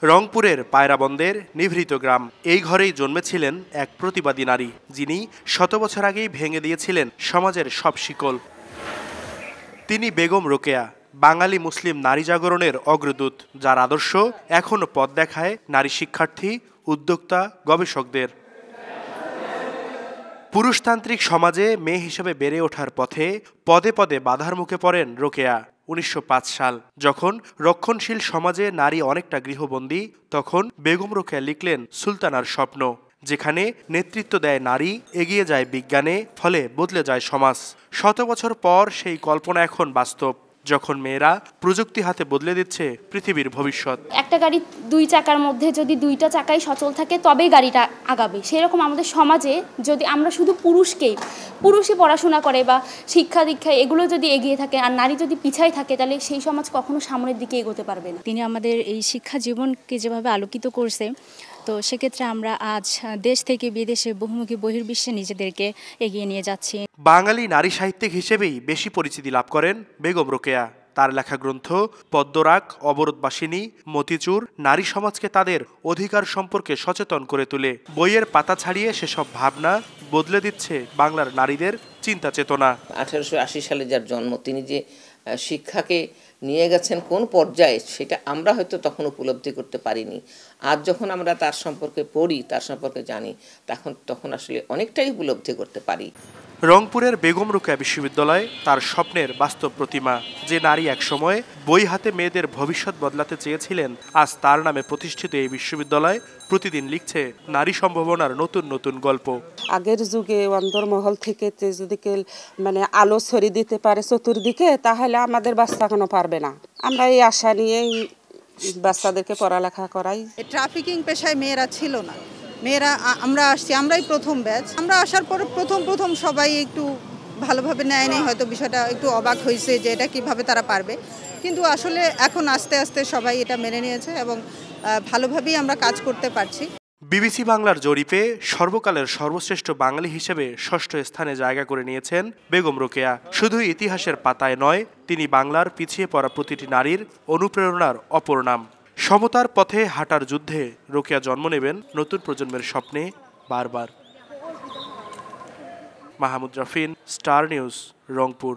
রংপুরের পায়রাবন্দের নিভৃত গ্রাম, এই ঘরেই জন্মেছিলেন এক প্রতিবাদী নারী, যিনি শত বছর আগেই ভেঙে দিয়েছিলেন সমাজের সব শিকল। তিনি বেগম রোকেয়া, বাঙালি মুসলিম নারী জাগরণের অগ্রদূত, যার আদর্শ এখনো পথ দেখায় নারী শিক্ষার্থী, উদ্যোক্তা, গবেষকদের। পুরুষতান্ত্রিক সমাজে মেয়ে হিসেবে বেড়ে ওঠার পথে পদে পদে বাধার মুখে পড়েন রোকেয়া। ১৯০৫ সাল, যখন রক্ষণশীল সমাজে নারী অনেকটা গৃহবন্দী, তখন বেগম রোকেয়া লিখলেন সুলতানার স্বপ্ন, যেখানে নেতৃত্ব দেয় নারী, এগিয়ে যায় বিজ্ঞানে, ফলে বদলে যায় সমাজ। শত বছর পর সেই কল্পনা এখন বাস্তব, যখন মেয়েরা প্রযুক্তি হাতে বদলে দিচ্ছে পৃথিবীর ভবিষ্যৎ। একটা গাড়ি দুই চাকার মধ্যে যদি দুইটা চাকাই সচল থাকে তবেই গাড়িটা আগাবে। সেরকম আমাদের সমাজে যদি আমরা শুধু পুরুষই পড়াশোনা করে বা শিক্ষা দীক্ষায় এগুলো যদি এগিয়ে থাকে আর নারী যদি পিছায় থাকে, তাহলে সেই সমাজ কখনো সামনের দিকে এগোতে পারবে না। তিনি আমাদের এই শিক্ষা জীবনকে যেভাবে আলোকিত করছে, তো সেক্ষেত্রে আমরা আজ দেশ থেকে বিদেশে বহুমুখী বহির্বিশ্বে নিজেদেরকে এগিয়ে নিয়ে যাচ্ছি। বাঙালি নারী সাহিত্যিক হিসেবেই বেশি পরিচিতি লাভ করেন বেগম রোকেয়া। তার লেখা গ্রন্থ পদ্মরাগ, অবরোধবাসিনী, মতিচুর নারী সমাজকে তাদের অধিকার সম্পর্কে সচেতন করে তোলে। বইয়ের পাতা ছাড়িয়ে সেসব ভাবনা বদলে দিচ্ছে বাংলার নারীদের চিন্তা চেতনা। 1880 সালে যার জন্ম, তিনি যে শিক্ষাকে নিয়ে গেছেন কোন পর্যায়ে, সেটা আমরা হয়তো তখন উপলব্ধি করতে পারিনি। আজ যখন আমরা তার সম্পর্কে পড়ি, তার সম্পর্কে জানি, তখন আসলে অনেকটাই উপলব্ধি করতে পারি। রংপুরের বেগম রোকেয়া বিশ্ববিদ্যালয় তার স্বপ্নের বাস্তব প্রতিমা। যে নারী একসময় বই হাতে মেয়েদের ভবিষ্যৎ বদলাতে চেয়েছিলেন, আজ তার নামে প্রতিষ্ঠিত এই বিশ্ববিদ্যালয় প্রতিদিন লিখছে নারী সম্ভাবনার নতুন নতুন গল্প। আগের যুগে অন্দরমহল থেকে যদি আলো ছড়িয়ে দিতে পারে চতুর্দিকে, তাহলে আমাদের বাচ্চা কোনো পারবে না। আমরা এই আশা নিয়েই বাচ্চাদেরকে পড়ালেখা করাই। ট্রাফিকিং পেশায় মেয়েরা ছিল না, মেয়েরা আমরা আসছি, আমরাই প্রথম ব্যাচ। আমরা আসার পর প্রথম সবাই একটু ভালোভাবে নেয়নি, হয়তো বিষয়টা একটু অবাক হয়েছে যে এটা কিভাবে তারা পারবে, কিন্তু আসলে এখন আস্তে আস্তে সবাই এটা মেনে নিয়েছে এবং ভালোভাবেই আমরা কাজ করতে পারছি। বিবিসি বাংলার জরিপে সর্বকালের সর্বশ্রেষ্ঠ বাঙালি হিসেবে ৬ষ্ঠ স্থানে জায়গা করে নিয়েছেন বেগম রোকেয়া। শুধু ইতিহাসের পাতায় নয়, তিনি বাংলার পিছিয়ে পড়া প্রতিটি নারীর অনুপ্রেরণার অপর নাম। সমতার পথে হাঁটার যুদ্ধে রোকেয়া জন্ম নেবেন নতুন প্রজন্মের স্বপ্নে বারবার। Mahmud Rafin, star news, Rangpur.